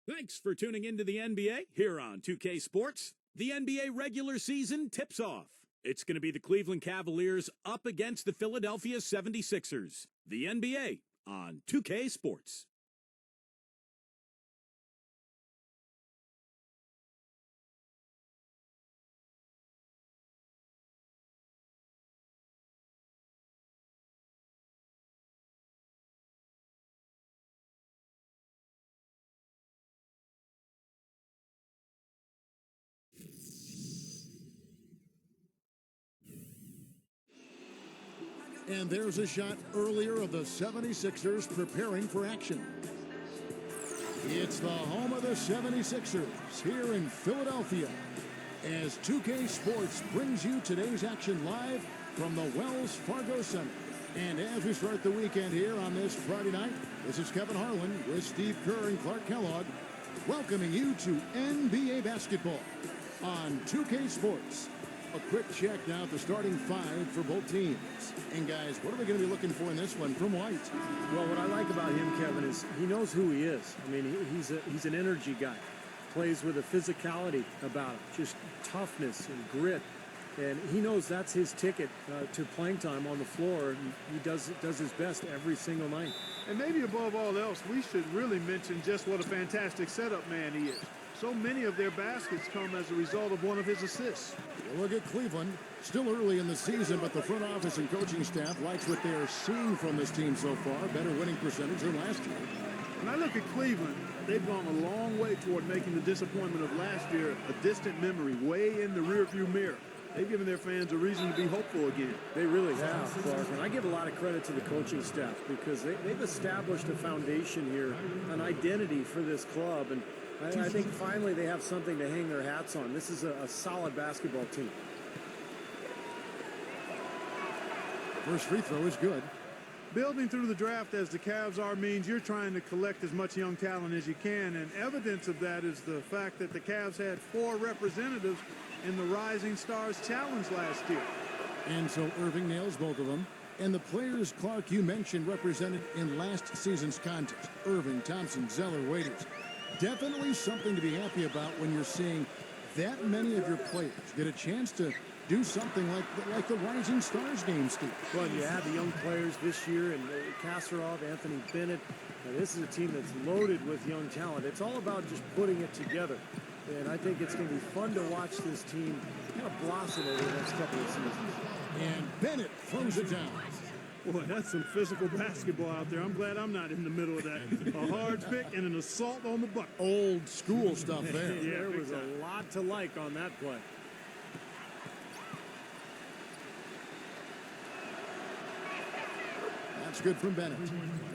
Thanks for tuning into the NBA here on 2K Sports. The NBA regular season tips off. It's going to be the Cleveland Cavaliers up against the Philadelphia 76ers. The NBA on 2K Sports. And there's a shot earlier of the 76ers preparing for action. It's the home of the 76ers here in Philadelphia as 2K Sports brings you today's action live from the Wells Fargo Center. And as we start the weekend here on this Friday night, this is Kevin Harlan with Steve Kerr and Clark Kellogg welcoming you to NBA basketball on 2K Sports. A quick check now at the starting five for both teams. And guys, what are we going to be looking for in this one from White? Well, what I like about him, Kevin, is he knows who he is. I mean, he's an energy guy. Plays with a physicality about him, just toughness and grit. And he knows that's his ticket to playing time on the floor. And he does his best every single night. And maybe above all else, we should really mention just what a fantastic setup man he is. So many of their baskets come as a result of one of his assists. We'll look at Cleveland. Still early in the season, but the front office and coaching staff likes what they are seeing from this team so far. Better winning percentage than last year. When I look at Cleveland, they've gone a long way toward making the disappointment of last year a distant memory, way in the rearview mirror. They've given their fans a reason to be hopeful again. They really have, Clark. And I give a lot of credit to the coaching staff because they've established a foundation here, an identity for this club. And I think finally they have something to hang their hats on. This is a solid basketball team. First free throw is good. Building through the draft as the Cavs are means you're trying to collect as much young talent as you can, and evidence of that is the fact that the Cavs had 4 representatives in the Rising Stars Challenge last year. And so Irving nails both of them. And the players, Clark, you mentioned represented in last season's contest. Irving, Thompson, Zeller, Waiters. Definitely something to be happy about when you're seeing that many of your players get a chance to do something like the Rising Stars game, Steve. Well, you have the young players this year, and Kasparov, Anthony Bennett. Now, this is a team that's loaded with young talent. It's all about just putting it together. And I think it's going to be fun to watch this team kind of blossom over the next couple of seasons. And Bennett throws it down. Boy, that's some physical basketball out there. I'm glad I'm not in the middle of that. A hard pick and an assault on the bucket. Old school stuff there. Yeah, there was a lot to like on that play. That's good from Bennett.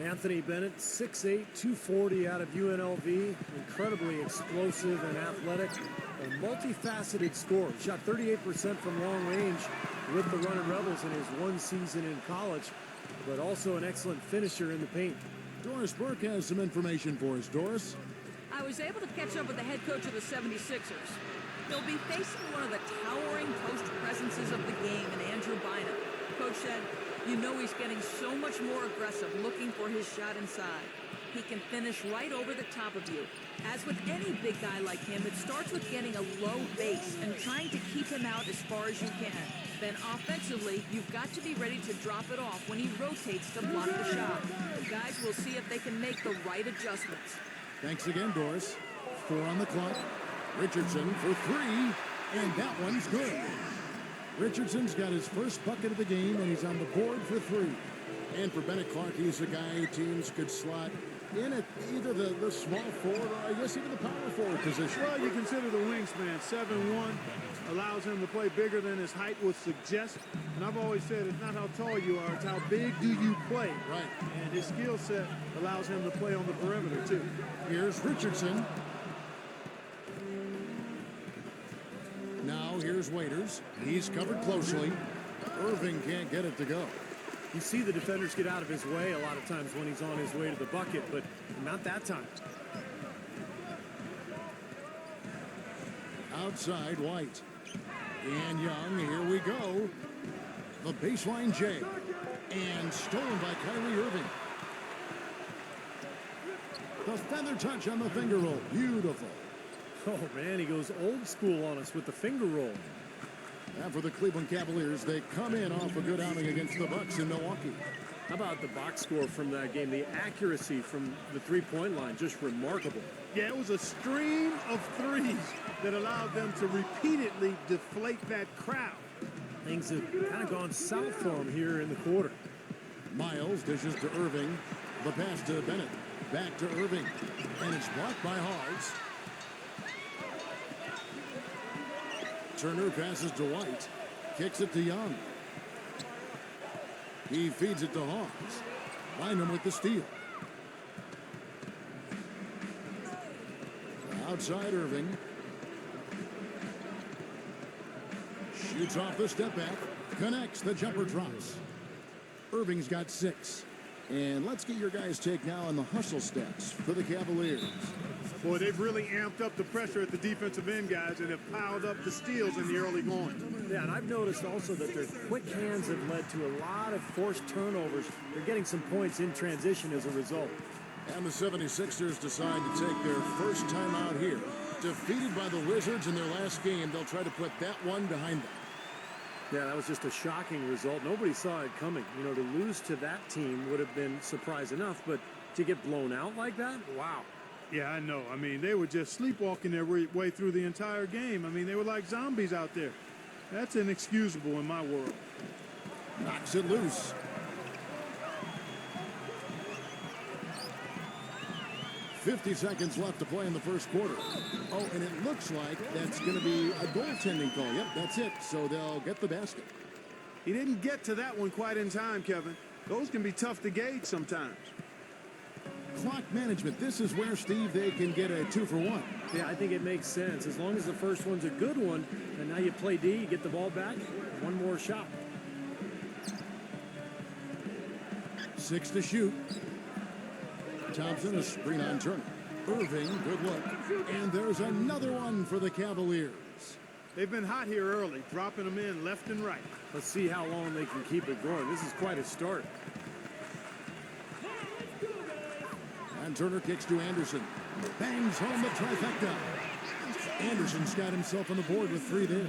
Anthony Bennett, 6'8", 240 out of UNLV. Incredibly explosive and athletic. A multifaceted scorer. Shot 38% from long range with the Runnin' Rebels in his one season in college, but also an excellent finisher in the paint. Doris Burke has some information for us. Doris? I was able to catch up with the head coach of the 76ers. They'll be facing one of the towering post presences of the game in Andrew Bynum. Coach said, you know he's getting so much more aggressive looking for his shot inside. He can finish right over the top of you. As with any big guy like him, it starts with getting a low base and trying to keep him out as far as you can. Then offensively, you've got to be ready to drop it off when he rotates to block the shot. The guys will see if they can make the right adjustments. Thanks again, Doris. 4 on the clock. Richardson for 3, and that one's good. Richardson's got his first bucket of the game, and he's on the board for 3. And for Bennett, Clark, he's a guy teams could slot in at either the small forward or I guess even the power forward position. Well, you consider the wingspan. 7'1", allows him to play bigger than his height would suggest. And I've always said it's not how tall you are, it's how big do you play. Right. And his skill set allows him to play on the perimeter, too. Here's Richardson. Now here's Waiters. He's covered closely. Irving can't get it to go. You see the defenders get out of his way a lot of times when he's on his way to the bucket, but not that time. Outside, White. And Young, here we go. The baseline J. And stolen by Kyrie Irving. The feather touch on the finger roll. Beautiful. Oh, man, he goes old school on us with the finger roll. And for the Cleveland Cavaliers, they come in off a good outing against the Bucks in Milwaukee. How about the box score from that game? The accuracy from the three-point line, just remarkable. Yeah, it was a stream of threes that allowed them to repeatedly deflate that crowd. Things have kind of gone south for him here in the quarter. Miles dishes to Irving. The pass to Bennett. Back to Irving. And it's blocked by Hawes. Turner passes to White. Kicks it to Young. He feeds it to Hawes. Bynum with the steal. Outside Irving. Shoots off the step back. Connects. The jumper drops. Irving's got 6. And let's get your guys' take now on the hustle stats for the Cavaliers. Boy, they've really amped up the pressure at the defensive end, guys, and have piled up the steals in the early going. Yeah, and I've noticed also that their quick hands have led to a lot of forced turnovers. They're getting some points in transition as a result. And the 76ers decide to take their first time out here. Defeated by the Wizards in their last game, they'll try to put that one behind them. Yeah, that was just a shocking result. Nobody saw it coming. You know, to lose to that team would have been surprise enough, but to get blown out like that, wow. Yeah, I know. I mean, they were just sleepwalking their way through the entire game. I mean, they were like zombies out there. That's inexcusable in my world. Knocks it loose. .50 seconds left to play in the first quarter. Oh, and it looks like that's going to be a goaltending call. Yep, that's it. So they'll get the basket. He didn't get to that one quite in time, Kevin. Those can be tough to gauge sometimes. Clock management. This is where, Steve, they can get a 2-for-1. Yeah, I think it makes sense. As long as the first one's a good one, and now you play D, you get the ball back, one more shot. 6 to shoot. Thompson, a screen on Turner. Irving, good look. And there's another one for the Cavaliers. They've been hot here early, dropping them in left and right. Let's see how long they can keep it going. This is quite a start. And Turner kicks to Anderson. Bangs home the trifecta. Anderson's got himself on the board with 3 there.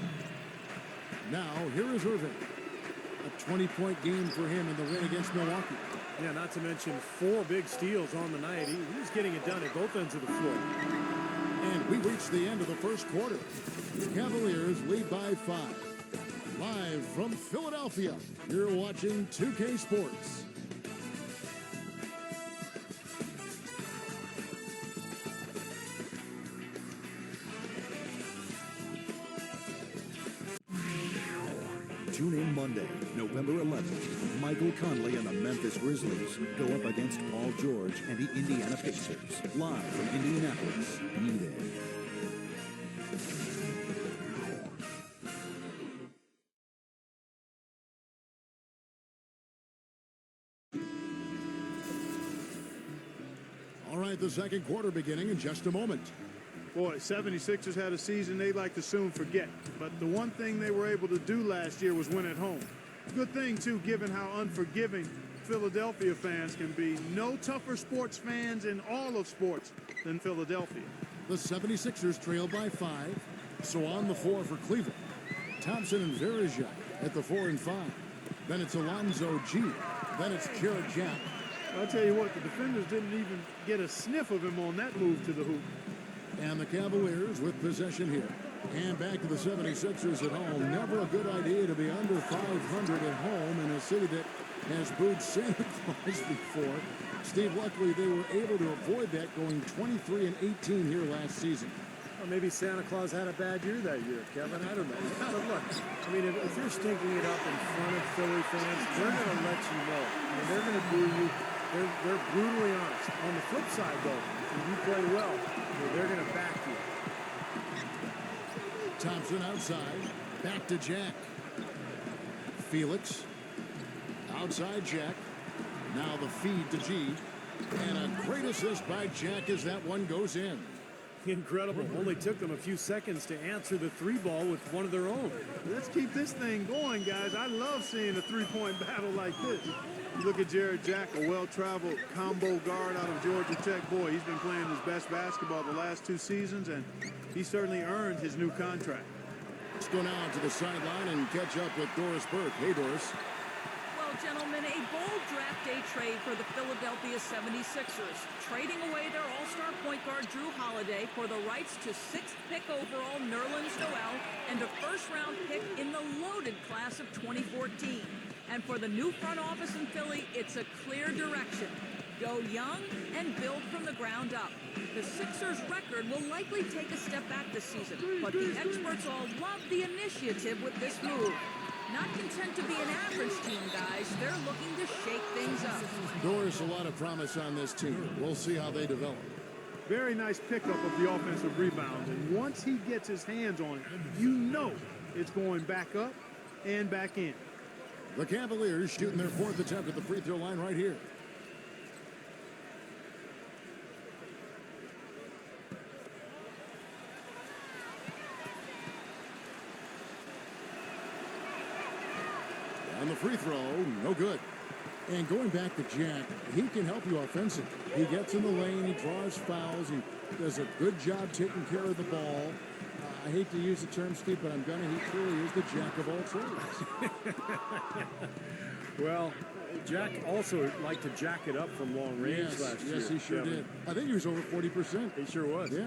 Now, here is Irving. A 20-point game for him in the win against Milwaukee. Yeah, not to mention 4 big steals on the night. He was getting it done at both ends of the floor. And we reach the end of the first quarter. The Cavaliers lead by 5. Live from Philadelphia, you're watching 2K Sports. Tune in Monday, November 11th. Michael Conley and the Memphis Grizzlies go up against Paul George and the Indiana Pacers. Live from Indianapolis. Be there. All right, the second quarter beginning in just a moment. Boy, 76ers had a season they'd like to soon forget. But the one thing they were able to do last year was win at home. Good thing, too, given how unforgiving Philadelphia fans can be. No tougher sports fans in all of sports than Philadelphia. The 76ers trail by 5. So on the floor for Cleveland. Thompson and Verija at the 4 and 5. Then it's Alonzo G. Then it's Jared Jack. I'll tell you what, the defenders didn't even get a sniff of him on that move to the hoop. And the Cavaliers with possession here. And back to the 76ers at home. Never a good idea to be under 500 at home in a city that has booed Santa Claus before. Steve, luckily they were able to avoid that, going 23 and 18 here last season. Well, maybe Santa Claus had a bad year that year, Kevin. I don't know. But look, I mean, if you're stinking it up in front of Philly fans, they're going to let you know. I mean, they're going to do you. They're brutally honest. On the flip side, though, if you play well, they're going to back you. Thompson outside. Back to Jack. Felix. Outside Jack. Now the feed to G. And a great assist by Jack as that one goes in. Incredible. Only took them a few seconds to answer the 3-ball with one of their own. Let's keep this thing going, guys. I love seeing a three-point battle like this. You look at Jared Jack, a well-traveled combo guard out of Georgia Tech. Boy, he's been playing his best basketball the last 2 seasons, and he certainly earned his new contract. Let's go now to the sideline and catch up with Doris Burke. Hey, Doris. Well, gentlemen, a bold draft day trade for the Philadelphia 76ers, trading away their all-star point guard Drew Holiday for the rights to 6th pick overall Nerlens Noel and a first-round pick in the loaded class of 2014. And for the new front office in Philly, it's a clear direction. Go young and build from the ground up. The Sixers' record will likely take a step back this season, but the experts all love the initiative with this move. Not content to be an average team, guys. They're looking to shake things up. Doris, a lot of promise on this team. We'll see how they develop. Very nice pickup of the offensive rebounds, and once he gets his hands on it, you know it's going back up and back in. The Cavaliers shooting their 4th attempt at the free throw line right here. And the free throw, no good. And going back to Jack, he can help you offensively. He gets in the lane, he draws fouls, he does a good job taking care of the ball. I hate to use the term, Steve, but he truly is the jack of all trades. Well, Jack also liked to jack it up from long range last year. Yes, he sure did. I think he was over 40%. He sure was. Yeah.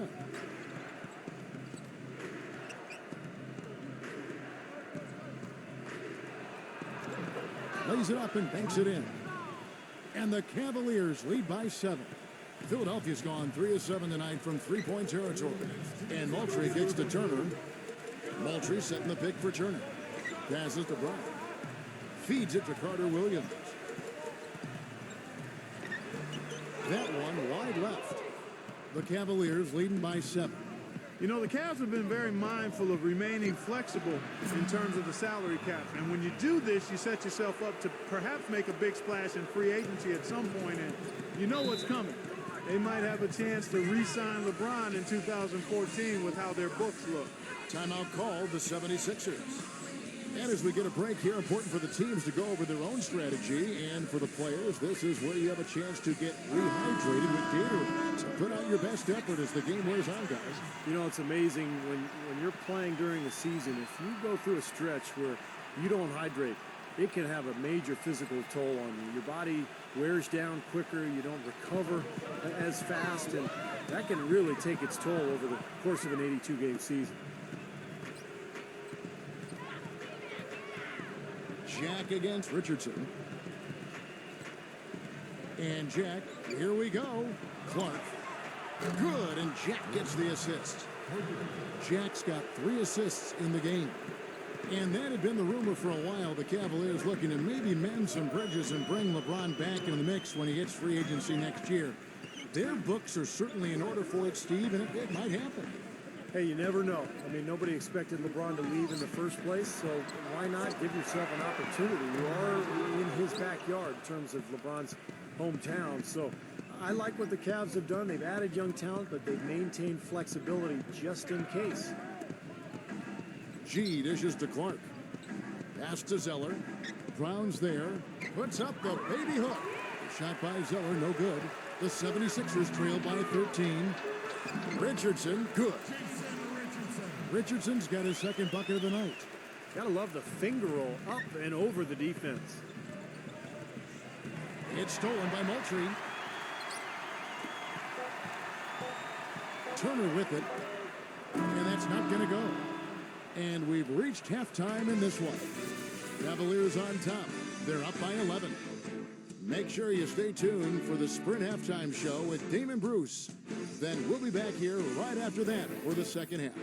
Lays it up and banks it in. And the Cavaliers lead by 7. Philadelphia's gone 3 of 7 tonight from three-point territory. And Moultrie gets to Turner. Moultrie setting the pick for Turner. Passes to Bryant. Feeds it to Carter Williams. That one wide left. The Cavaliers leading by 7. You know, the Cavs have been very mindful of remaining flexible in terms of the salary cap. And when you do this, you set yourself up to perhaps make a big splash in free agency at some point. And you know what's coming. They might have a chance to re-sign LeBron in 2014 with how their books look. Timeout called the 76ers. And as we get a break here, important for the teams to go over their own strategy. And for the players, this is where you have a chance to get rehydrated with Gatorade. So put out your best effort as the game wears on, guys. You know, it's amazing when you're playing during the season, if you go through a stretch where you don't hydrate, it can have a major physical toll on you. Your body wears down quicker, you don't recover as fast, and that can really take its toll over the course of an 82-game season. Jack against Richardson. And Jack, here we go. Clark. Good, and Jack gets the assist. Jack's got 3 assists in the game. And that had been the rumor for a while. The Cavaliers looking to maybe mend some bridges and bring LeBron back in the mix when he hits free agency next year. Their books are certainly in order for it, Steve, and it might happen. Hey, you never know. I mean, nobody expected LeBron to leave in the first place, so why not give yourself an opportunity? You are in his backyard in terms of LeBron's hometown, so I like what the Cavs have done. They've added young talent, but they've maintained flexibility just in case. G dishes to Clark. Pass to Zeller. Brown's there. Puts up the baby hook. Shot by Zeller, no good. The 76ers trail by 13. Richardson, good. Richardson's got his second bucket of the night. Gotta love the finger roll up and over the defense. It's stolen by Moultrie. Turner with it. And that's not going to go. And we've reached halftime in this one. Cavaliers on top. They're up by 11. Make sure you stay tuned for the Sprint Halftime Show with Damon Bruce. Then we'll be back here right after that for the second half.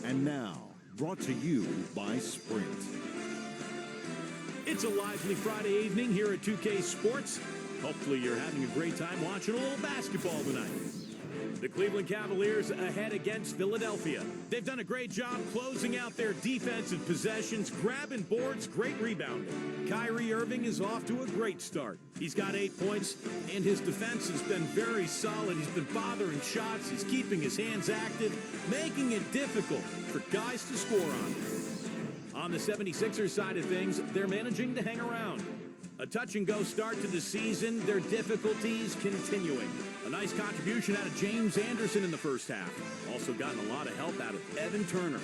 And now, brought to you by Sprint. It's a lively Friday evening here at 2K Sports. Hopefully you're having a great time watching a little basketball tonight. The Cleveland Cavaliers ahead against Philadelphia. They've done a great job closing out their defensive possessions, grabbing boards, great rebounding. Kyrie Irving is off to a great start. He's got 8 points, and his defense has been very solid. He's been bothering shots. He's keeping his hands active, making it difficult for guys to score on him. On the 76ers side of things, they're managing to hang around. A touch-and-go start to the season, their difficulties continuing. A nice contribution out of James Anderson in the first half. Also gotten a lot of help out of Evan Turner.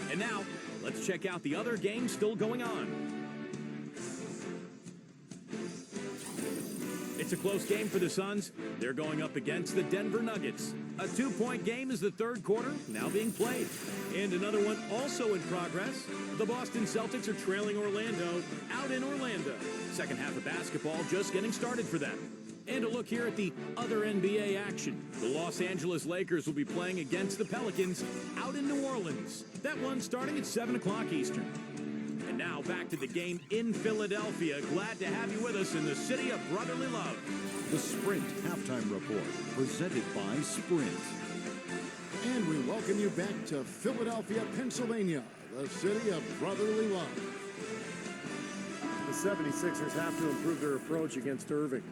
And now, let's check out the other games still going on. It's a close game for the Suns. They're going up against the Denver Nuggets. A 2-point game is the third quarter now being played. And another one also in progress. The Boston Celtics are trailing Orlando out in Orlando. Second half of basketball just getting started for them. And a look here at the other NBA action. The Los Angeles Lakers will be playing against the Pelicans out in New Orleans. That one starting at 7 o'clock Eastern. And now back to the game in Philadelphia. Glad to have you with us in the city of brotherly love. The Sprint Halftime Report, presented by Sprint. And we welcome you back to Philadelphia, Pennsylvania, the city of brotherly love. The 76ers have to improve their approach against Irving.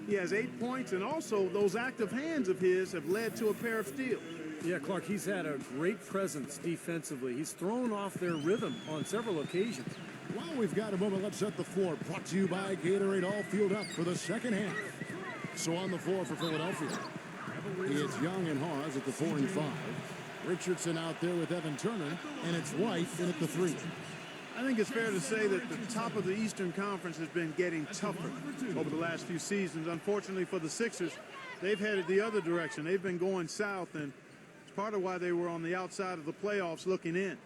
He has 8 points, and also those active hands of his have led to a pair of steals. Yeah, Clark, he's had a great presence defensively. He's thrown off their rhythm on several occasions. While we've got a moment, let's set the floor. Brought to you by Gatorade, all fueled up for the second half. So on the floor for Philadelphia, it's Young and Hawes at the 4 and 5. Richardson out there with Evan Turner, and it's White in at the 3. I think it's fair to say that the top of the Eastern Conference has been getting tougher over the last few seasons. Unfortunately for the Sixers, they've headed the other direction. They've been going south, and it's part of why they were on the outside of the playoffs looking in.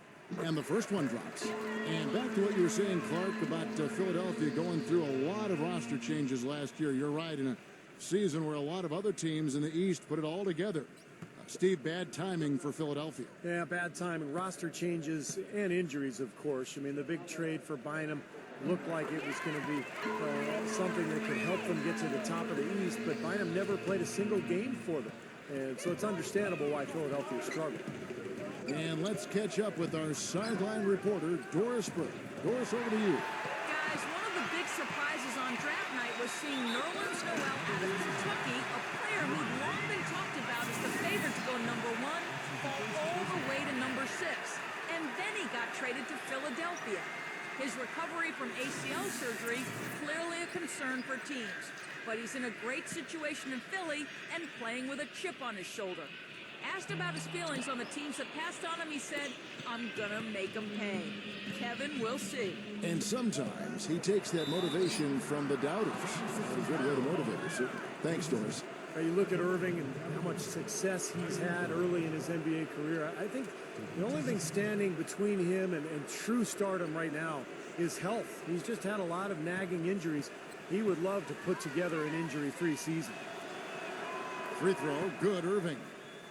And the first one drops. And back to what you were saying, Clark, about Philadelphia going through a lot of roster changes last year. You're right, in a season where a lot of other teams in the East put it all together. Steve, bad timing for Philadelphia. Yeah, bad timing. Roster changes and injuries, of course. I mean, the big trade for Bynum looked like it was going to be something that could help them get to the top of the East, but Bynum never played a single game for them. And so it's understandable why Philadelphia struggled. And let's catch up with our sideline reporter, Doris Burke. Doris, over to you. Guys, one of the big surprises on draft night was seeing Nerlens Noel out of Kentucky, a player who'd long been talked about as the favorite to go number 1, fall all the way to number 6. And then he got traded to Philadelphia. His recovery from ACL surgery, clearly a concern for teams. But he's in a great situation in Philly and playing with a chip on his shoulder. Asked about his feelings on the teams that passed on him, he said, "I'm gonna make them pay." Kevin, we'll see. And sometimes he takes that motivation from the doubters. A good way to motivate us. Thanks, Doris. You look at Irving and how much success he's had early in his NBA career. I think the only thing standing between him and true stardom right now is health. He's just had a lot of nagging injuries. He would love to put together an injury-free season. Free throw, good, Irving.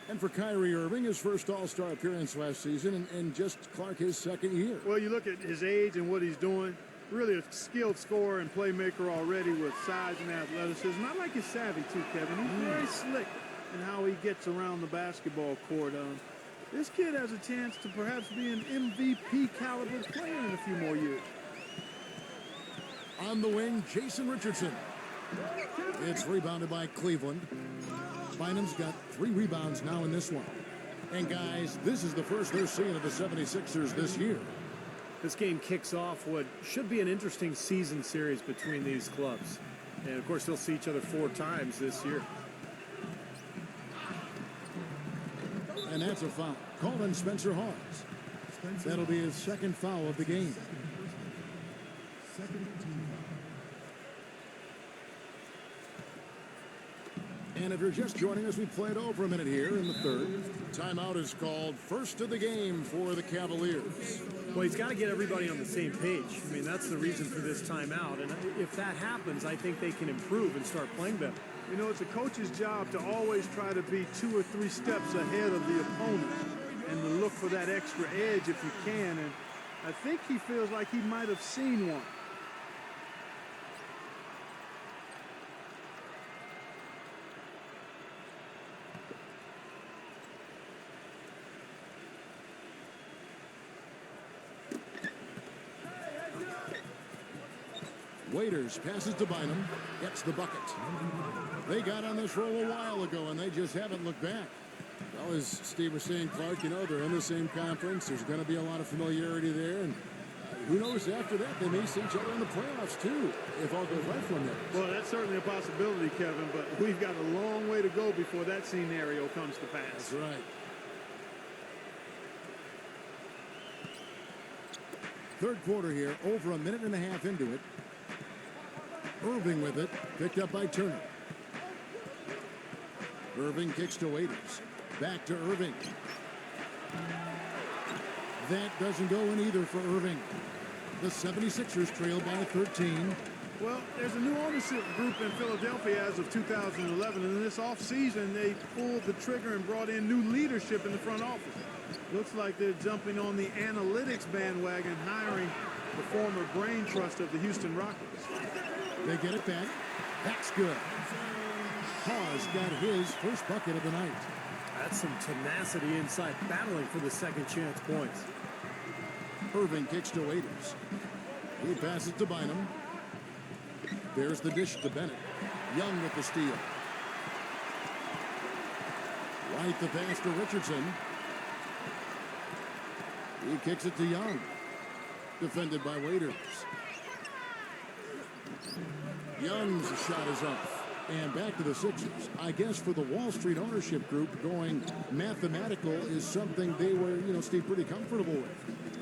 And for Kyrie Irving, his first All-Star appearance last season, and just Clark his second year. Well, you look at his age and what he's doing, really a skilled scorer and playmaker already with size and athleticism. I like his savvy too, Kevin. He's very slick in how he gets around the basketball court. This kid has a chance to perhaps be an MVP caliber player in a few more years. On the wing, Jason Richardson. It's rebounded by Cleveland. Bynum's got 3 rebounds now in this one. And guys, this is the first they're seeing of the 76ers this year. This game kicks off what should be an interesting season series between these clubs. And of course, they'll see each other 4 times this year. And that's a foul. Called on Spencer Hawes. That'll be his second foul of the game. And if you're just joining us, we played over a minute here in the third. Timeout is called, first of the game for the Cavaliers. Well, he's got to get everybody on the same page. I mean, that's the reason for this timeout. And if that happens, I think they can improve and start playing better. You know, it's a coach's job to always try to be 2 or 3 steps ahead of the opponent and to look for that extra edge if you can. And I think he feels like he might have seen one. Waiters passes to Bynum, gets the bucket. They got on this roll a while ago, and they just haven't looked back. Well, as Steve was saying, Clark, you know, they're in the same conference. There's going to be a lot of familiarity there. And who knows, after that, they may see each other in the playoffs, too, if all goes right for them. Well, that's certainly a possibility, Kevin, but we've got a long way to go before that scenario comes to pass. That's right. Third quarter here, over a minute and a half into it. Irving with it, picked up by Turner. Irving kicks to Waiters. Back to Irving. That doesn't go in either for Irving. The 76ers trail by 13. Well, there's a new ownership group in Philadelphia as of 2011, and in this offseason, they pulled the trigger and brought in new leadership in the front office. Looks like they're jumping on the analytics bandwagon, hiring the former brain trust of the Houston Rockets. They get it back. That's good. Hawes got his first bucket of the night. That's some tenacity inside, battling for the second chance points. Irving kicks to Waiters. He passes to Bynum. There's the dish to Bennett. Young with the steal. White the pass to Richardson. He kicks it to Young. Defended by Waiters. Young's shot is off. And back to the Sixers. I guess for the Wall Street ownership group, going mathematical is something they were, Steve, pretty comfortable with.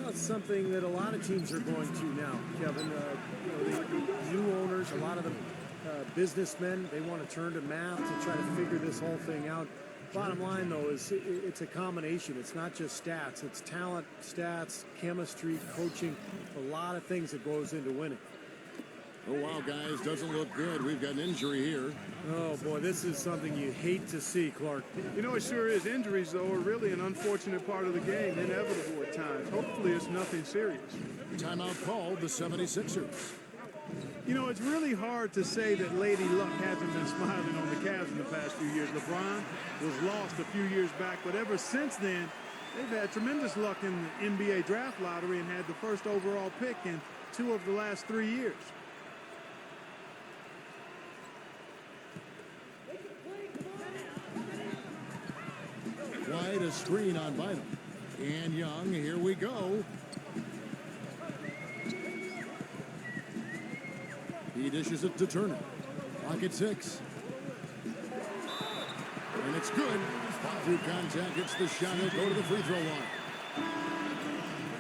Well, it's something that a lot of teams are going to now, Kevin. The new owners, a lot of the businessmen, they want to turn to math to try to figure this whole thing out. Bottom line, though, is it's a combination. It's not just stats. It's talent, stats, chemistry, coaching, a lot of things that goes into winning. Oh, wow, guys, doesn't look good. We've got an injury here. Oh, boy, this is something you hate to see, Clark. You know, it sure is. Injuries, though, are really an unfortunate part of the game, inevitable at times. Hopefully it's nothing serious. Timeout called the 76ers. You know, it's really hard to say that Lady Luck hasn't been smiling on the Cavs in the past few years. LeBron was lost a few years back, but ever since then, they've had tremendous luck in the NBA draft lottery and had the first overall pick in 2 of the last 3 years. Wide a screen on Bynum. And Young, here we go. He dishes it to Turner. Clock at 6. And it's good. Through contact, it's the shot. He'll go to the free throw line.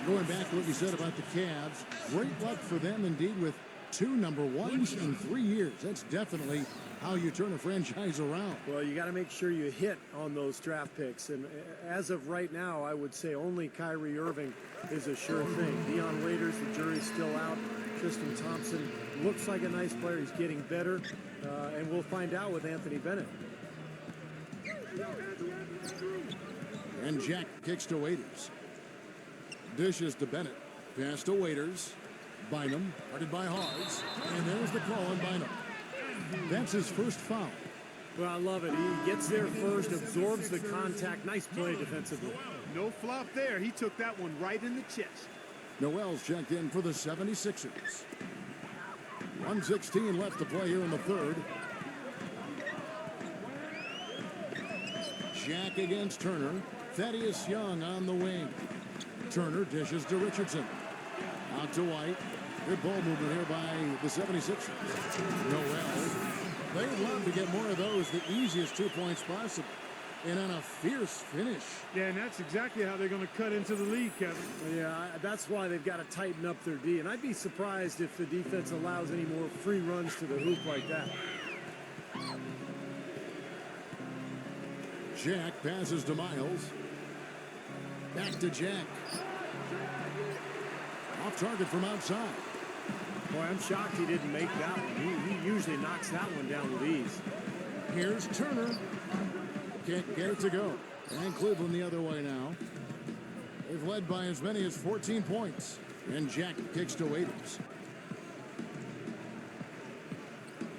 Going back to what you said about the Cavs, great luck for them indeed with 2 number 1s in 3 years. That's definitely how you turn a franchise around. Well, you got to make sure you hit on those draft picks. And as of right now, I would say only Kyrie Irving is a sure thing. Dion Waiters, the jury's still out. Tristan Thompson looks like a nice player. He's getting better. And we'll find out with Anthony Bennett. And Jack kicks to Waiters. Dishes to Bennett. Pass to Waiters. Bynum, guarded by Hawes. And there's the call on Bynum. That's his first foul. Well, I love it. He gets there first, absorbs the contact. Nice play defensively. No flop there. He took that one right in the chest. Noel's checked in for the 76ers. 1:16 left to play here in the third. Jack against Turner. Thaddeus Young on the wing. Turner dishes to Richardson. Out to White. Good ball movement here by the 76ers. Noel. They'd love to get more of those, the easiest 2 points possible. And on a fierce finish. Yeah, and that's exactly how they're going to cut into the lead, Kevin. Yeah, that's why they've got to tighten up their D. And I'd be surprised if the defense allows any more free runs to the hoop like that. Jack passes to Miles. Back to Jack. Off target from outside. Boy, I'm shocked he didn't make that one. He usually knocks that one down with ease. Here's Turner. Can't get it to go. And Cleveland the other way now. They've led by as many as 14 points. And Jack kicks to Waiters.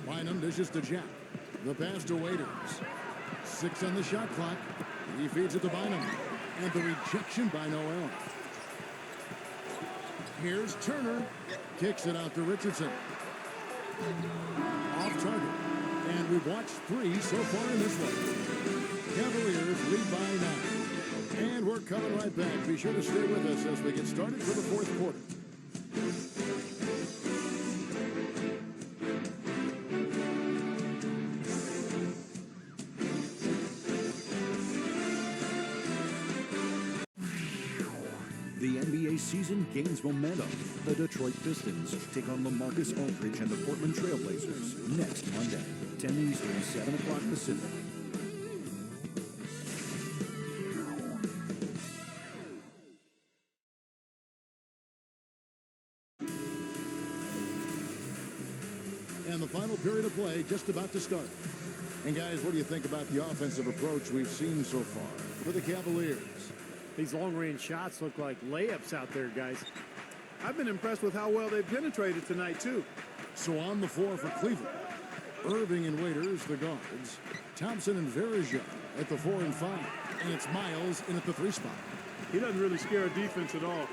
Bynum dishes to Jack. The pass to Waiters. 6 on the shot clock. He feeds it to Bynum. And the rejection by Noel. Here's Turner. Kicks it out to Richardson. Off target. And we've watched 3 so far in this one. Cavaliers lead by 9. And we're coming right back. Be sure to stay with us as we get started for the fourth quarter. The NBA season gains momentum. The Detroit Pistons take on LaMarcus Aldridge and the Portland Trail Blazers next Monday, 10 Eastern, 7 o'clock Pacific. And the final period of play just about to start. And guys, what do you think about the offensive approach we've seen so far for the Cavaliers? These long-range shots look like layups out there, guys. I've been impressed with how well they've penetrated tonight, too. So on the floor for Cleveland, Irving and Waiters, the guards. Thompson and Verija at the 4 and 5. And it's Miles in at the 3 spot. He doesn't really scare a defense at all.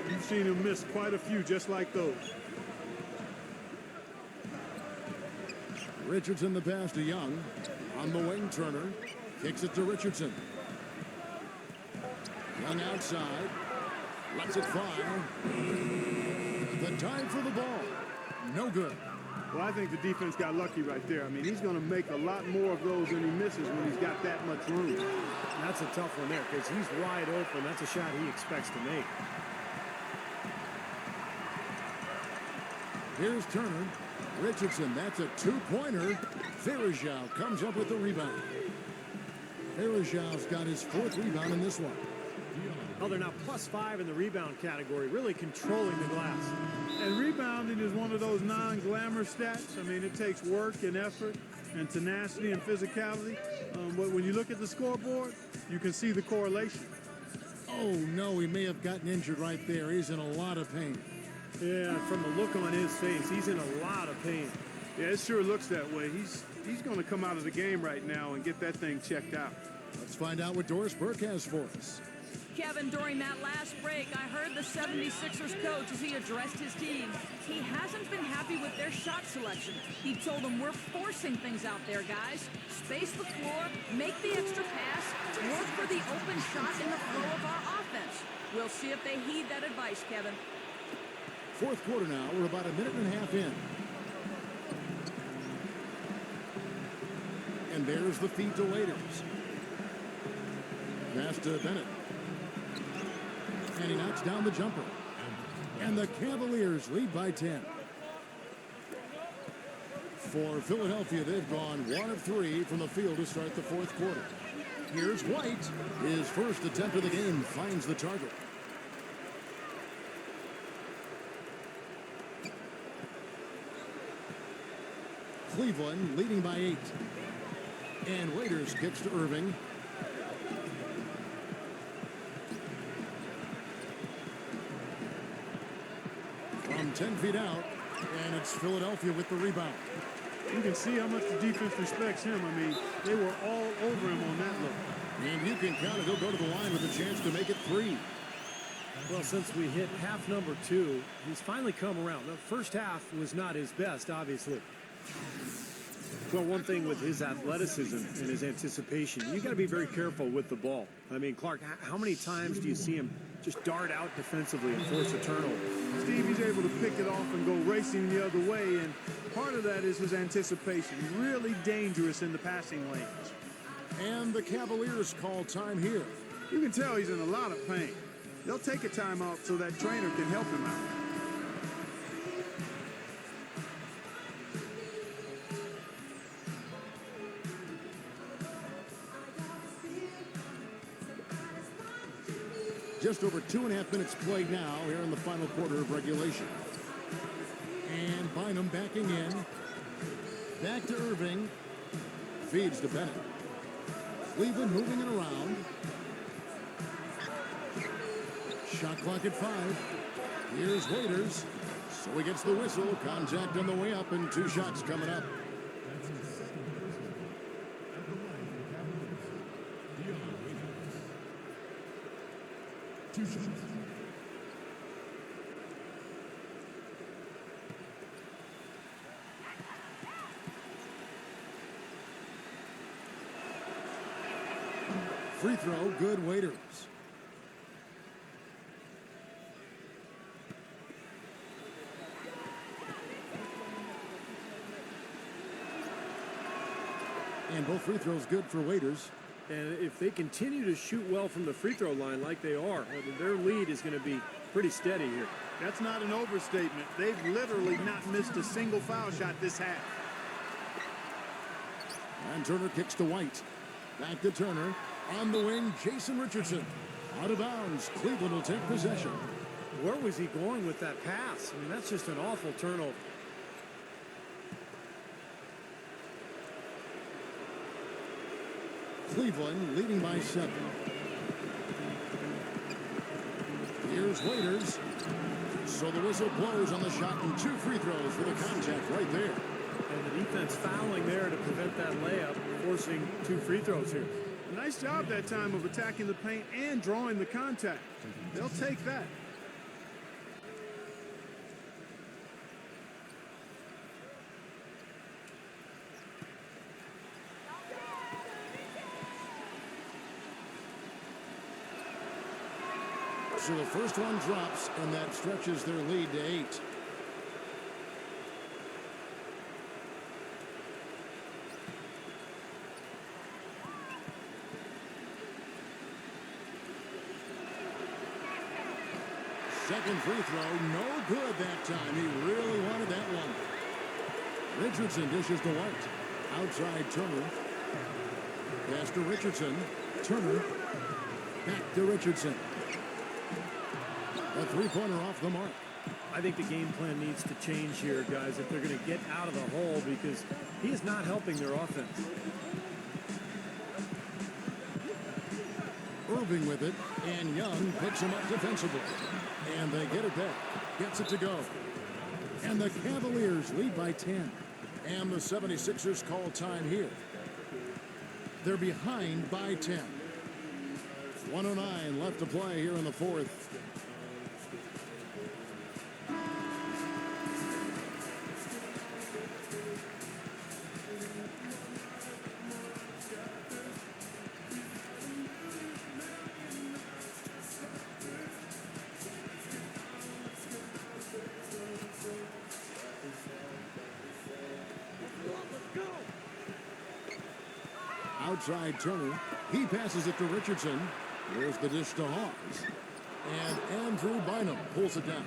You've seen him miss quite a few just like those. Richardson the pass to Young. On the wing, Turner. Kicks it to Richardson. Young outside. Lets it fly. The time for the ball. No good. Well, I think the defense got lucky right there. I mean, he's going to make a lot more of those than he misses when he's got that much room. That's a tough one there because he's wide open. That's a shot he expects to make. Here's Turner. Richardson, that's a 2-pointer. Verija comes up with the rebound. Verija's got his 4th rebound in this one. Oh, they're now +5 in the rebound category, really controlling the glass. And rebounding is one of those non-glamour stats. I mean, it takes work and effort and tenacity and physicality. But when you look at the scoreboard, you can see the correlation. Oh, no, he may have gotten injured right there. He's in a lot of pain. Yeah, from the look on his face, he's in a lot of pain. Yeah, it sure looks that way. He's going to come out of the game right now and get that thing checked out. Let's find out what Doris Burke has for us. Kevin, during that last break, I heard the 76ers coach as he addressed his team. He hasn't been happy with their shot selection. He told them, we're forcing things out there, guys. Space the floor, make the extra pass, work for the open shot in the flow of our offense. We'll see if they heed that advice, Kevin. Fourth quarter now. We're about a minute and a half in. And there's the feed to Waiters. Pass to Bennett. And he knocks down the jumper. And the Cavaliers lead by 10. For Philadelphia, they've gone 1 of 3 from the field to start the fourth quarter. Here's White. His first attempt of the game finds the target. Cleveland leading by 8. And Waiters kicks to Irving. From 10 feet out, and it's Philadelphia with the rebound. You can see how much the defense respects him. I mean, they were all over him on that look. And you can count it. He'll go to the line with a chance to make it 3. Well, since we hit half number 2, he's finally come around. The first half was not his best, obviously. Well, one thing with his athleticism and his anticipation, you got to be very careful with the ball. I mean, Clark, how many times do you see him just dart out defensively and force a turnover? Steve, he's able to pick it off and go racing the other way, and part of that is his anticipation. Really dangerous in the passing lanes. And the Cavaliers call time here. You can tell he's in a lot of pain. They'll take a timeout so that trainer can help him out. Just over 2.5 minutes played now here in the final quarter of regulation. And Bynum backing in. Back to Irving. Feeds to Bennett. Cleveland moving it around. Shot clock at 5. Here's Waiters. So he gets the whistle. Contact on the way up and 2 shots coming up. free throw, good. Waiters. And both free throws good for Waiters. And if they continue to shoot well from the free throw line like they are, their lead is going to be pretty steady here. That's not an overstatement. They've literally not missed a single foul shot this half. And Turner kicks to White. Back to Turner. On the wing, Jason Richardson. Out of bounds. Cleveland will take possession. Where was he going with that pass? I mean, that's just an awful turnover. Cleveland leading by 7. Here's Waiters. So the whistle blows on the shot and 2 free throws for the contact right there. And the defense fouling there to prevent that layup, forcing 2 free throws here. Nice job that time of attacking the paint and drawing the contact. They'll take that. So the first one drops, and that stretches their lead to 8. Second free throw, no good that time. He really wanted that one. Richardson dishes to White. Outside Turner. Pass to Richardson. Turner. Back to Richardson. A three-pointer off the mark. I think the game plan needs to change here, guys, if they're going to get out of the hole, because he is not helping their offense. Irving with it, and Young picks him up defensively. And they get it back. Gets it to go. And the Cavaliers lead by 10. And the 76ers call time here. They're behind by 10. 1:09 left to play here in the fourth. Outside Turner. He passes it to Richardson. There's the dish to Hawes. And Andrew Bynum pulls it down.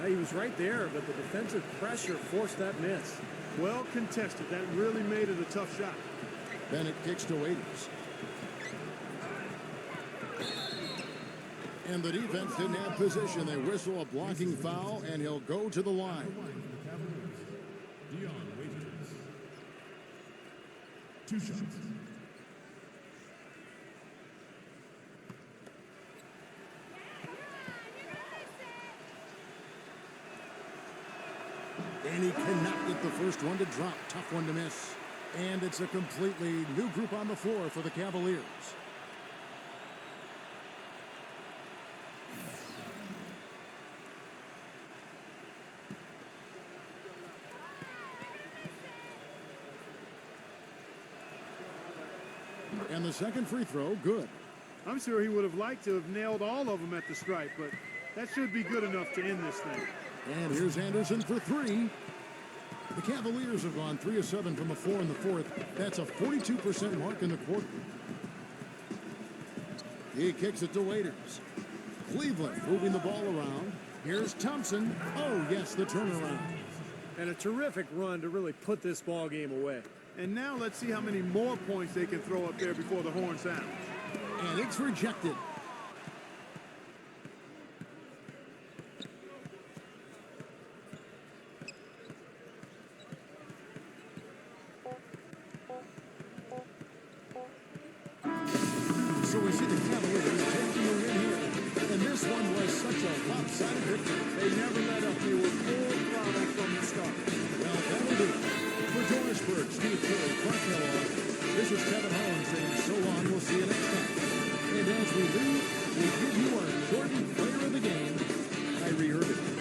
Now, he was right there, but the defensive pressure forced that miss. Well contested. That really made it a tough shot. Bennett kicks to Waiters. And the defense didn't have position. They whistle a blocking foul, and he'll go to the line. Two shots. And he cannot get the first one to drop. Tough one to miss. And it's a completely new group on the floor for the Cavaliers. And the second free throw, good. I'm sure he would have liked to have nailed all of them at the stripe, but that should be good enough to end this thing. And here's Anderson for 3. The Cavaliers have gone 3 of 7 from the floor in the fourth. That's a 42% mark in the quarter. He kicks it to Waiters. Cleveland moving the ball around. Here's Thompson. Oh, yes, the turnaround. And a terrific run to really put this ball game away. And now let's see how many more points they can throw up there before the horn sounds. And it's rejected. So we see the Cavaliers taking the win here. And this one was such a lopsided victory. They never let up. They were full throttle from the start. Well, that'll do. For Johannesburg, Steve Curry, Clark Kellogg, this is Kevin Holland saying so long. We'll see you next time. And as we leave, we give you our Jordan Player of the Game, Kyrie Irving.